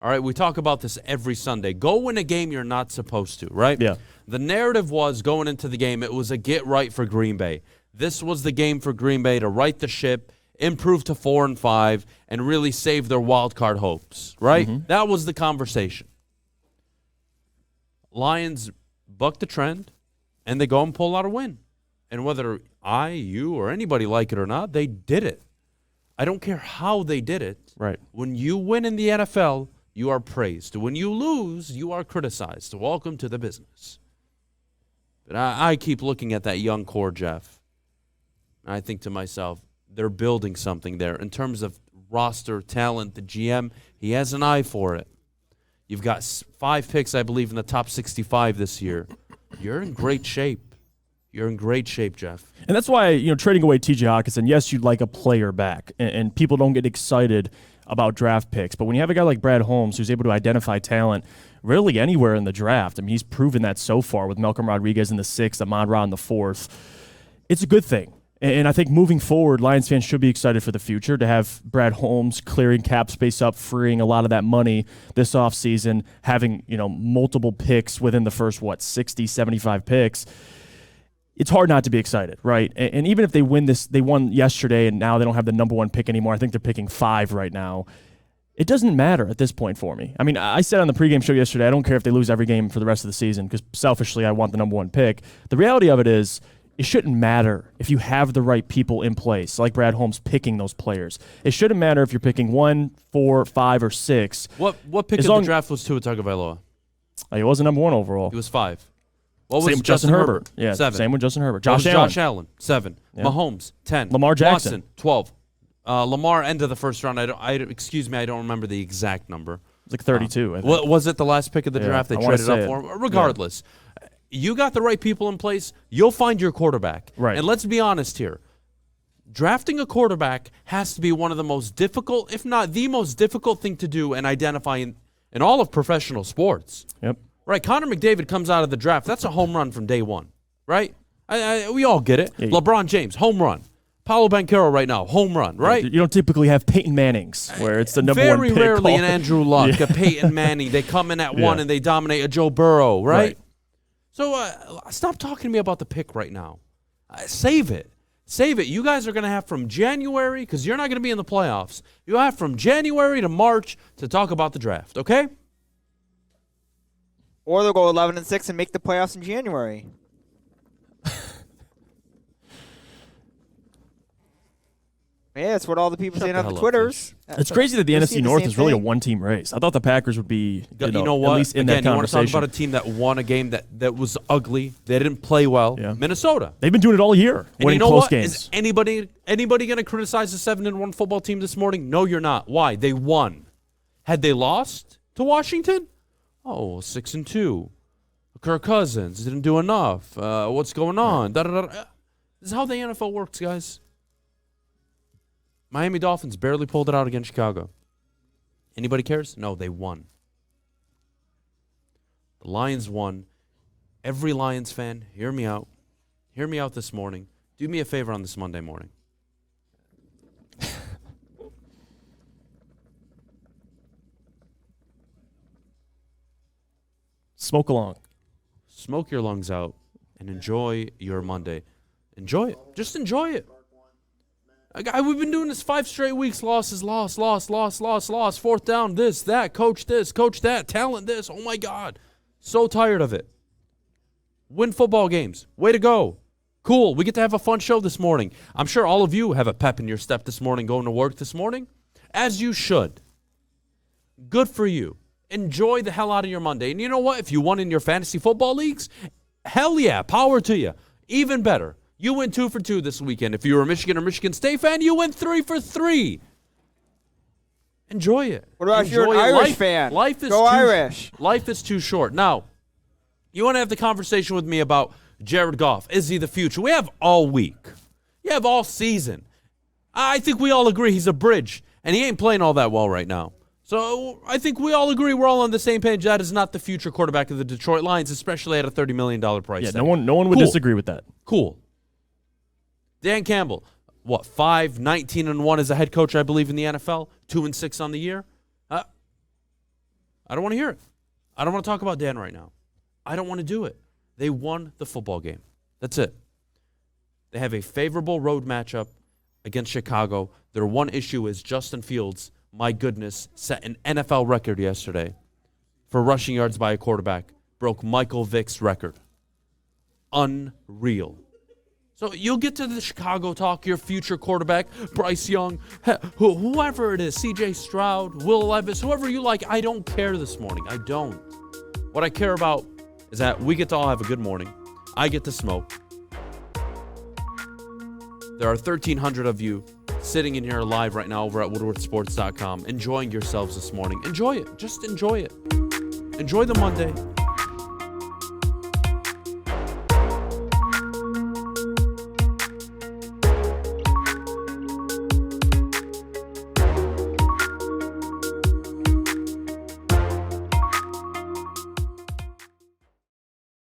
All right, we talk about this every Sunday. Go win a game you're not supposed to, right? Yeah. The narrative was going into the game, it was a get right for Green Bay. This was the game for Green Bay to right the ship, improve to 4-5, and really save their wild card hopes, right? Mm-hmm. That was the conversation. Lions buck the trend, and they go and pull out a win. And whether you, or anybody like it or not, they did it. I don't care how they did it. Right. When you win in the NFL, you are praised. When you lose, you are criticized. Welcome to the business. But I keep looking at that young core, Jeff. And I think to myself, they're building something there. In terms of roster talent, the GM, he has an eye for it. You've got 5 picks, I believe, in the top 65 this year. You're in great shape. You're in great shape, Jeff. And that's why, trading away T.J. Hockenson, yes, you'd like a player back. And people don't get excited about draft picks. But when you have a guy like Brad Holmes who's able to identify talent really anywhere in the draft, I mean, he's proven that so far with Malcolm Rodriguez in the 6th, Amon-Ra in the 4th. It's a good thing. And I think moving forward, Lions fans should be excited for the future to have Brad Holmes clearing cap space up, freeing a lot of that money this offseason, having, multiple picks within the first, 60, 75 picks. It's hard not to be excited, right? And even if they win this, they won yesterday and now they don't have the number 1 pick anymore. I think they're picking 5 right now. It doesn't matter at this point for me. I mean, I said on the pregame show yesterday, I don't care if they lose every game for the rest of the season because selfishly I want the number 1 pick. The reality of it is, it shouldn't matter if you have the right people in place, like Brad Holmes picking those players. It shouldn't matter if you're picking 1, 4, 5, or 6. What pick in the draft was Tua Tagovailoa? He wasn't number 1 overall. He was 5. What was Same with Justin Herbert? Yeah, 7. Same with Justin Herbert. Josh Allen, 7. Yeah. Mahomes, 10. Lamar Jackson, Watson, 12. Lamar, end of the first round. I don't remember the exact number. It's like 32. I think. Was it the last pick of the draft they traded up for him? Regardless. Yeah. You got the right people in place, you'll find your quarterback. Right. And let's be honest here. Drafting a quarterback has to be one of the most difficult, if not the most difficult thing to do and identify in all of professional sports. Yep. Right, Connor McDavid comes out of the draft. That's a home run from day one, right? We all get it. Yeah. LeBron James, home run. Paulo Banchero right now, home run, right? You don't typically have Peyton Mannings where it's the number 1 pick. Very rarely an Andrew Luck, a Peyton Manning. They come in at 1 and they dominate a Joe Burrow, right? So stop talking to me about the pick right now. Save it. Save it. You guys are going to have from January, because you're not going to be in the playoffs, you'll have from January to March to talk about the draft, okay? Or they'll go 11-6 and make the playoffs in January. Yeah, that's what all the people saying on the Twitters. It's crazy that the NFC North is really a 1-team race. I thought the Packers would be, you know what? At least in that conversation. You want to talk about a team that won a game that was ugly. They didn't play well. Yeah. Minnesota. They've been doing it all year, winning close games. Is anybody going to criticize the 7-1 football team this morning? No, you're not. Why? They won. Had they lost to Washington? 6-2. Kirk Cousins didn't do enough. What's going on? This is how the NFL works, guys. Miami Dolphins barely pulled it out against Chicago. Anybody cares? No, they won. The Lions won. Every Lions fan, hear me out. Hear me out this morning. Do me a favor on this Monday morning. Smoke along. Smoke your lungs out and enjoy your Monday. Enjoy it. Just enjoy it. We've been doing this 5 straight weeks. Losses, loss. 4th down, this, that, coach that, talent this. Oh, my God. So tired of it. Win football games. Way to go. Cool. We get to have a fun show this morning. I'm sure all of you have a pep in your step this morning going to work this morning, as you should. Good for you. Enjoy the hell out of your Monday. And you know what? If you won in your fantasy football leagues, hell yeah, power to you. Even better. You went 2 for 2 this weekend. If you were a Michigan or Michigan State fan, you went 3 for 3. Enjoy it. What about if you're an Irish fan? Go Irish. Life is too short. Now, you want to have the conversation with me about Jared Goff. Is he the future? We have all week. You have all season. I think we all agree he's a bridge, and he ain't playing all that well right now. So I think we all agree we're all on the same page. That is not the future quarterback of the Detroit Lions, especially at a $30 million price tag. No one would disagree with that. Cool. Dan Campbell, 19-1 as a head coach, I believe, in the NFL, 2-6 on the year. I don't want to hear it. I don't want to talk about Dan right now. I don't want to do it. They won the football game. That's it. They have a favorable road matchup against Chicago. Their one issue is Justin Fields, my goodness, set an NFL record yesterday for rushing yards by a quarterback. Broke Michael Vick's record. Unreal. So you'll get to the Chicago talk, your future quarterback, Bryce Young, whoever it is, CJ Stroud, Will Levis, whoever you like. I don't care this morning. I don't. What I care about is that we get to all have a good morning. I get to smoke. There are 1,300 of you sitting in here live right now over at woodwardsports.com, enjoying yourselves this morning. Enjoy it. Just enjoy it. Enjoy the Monday.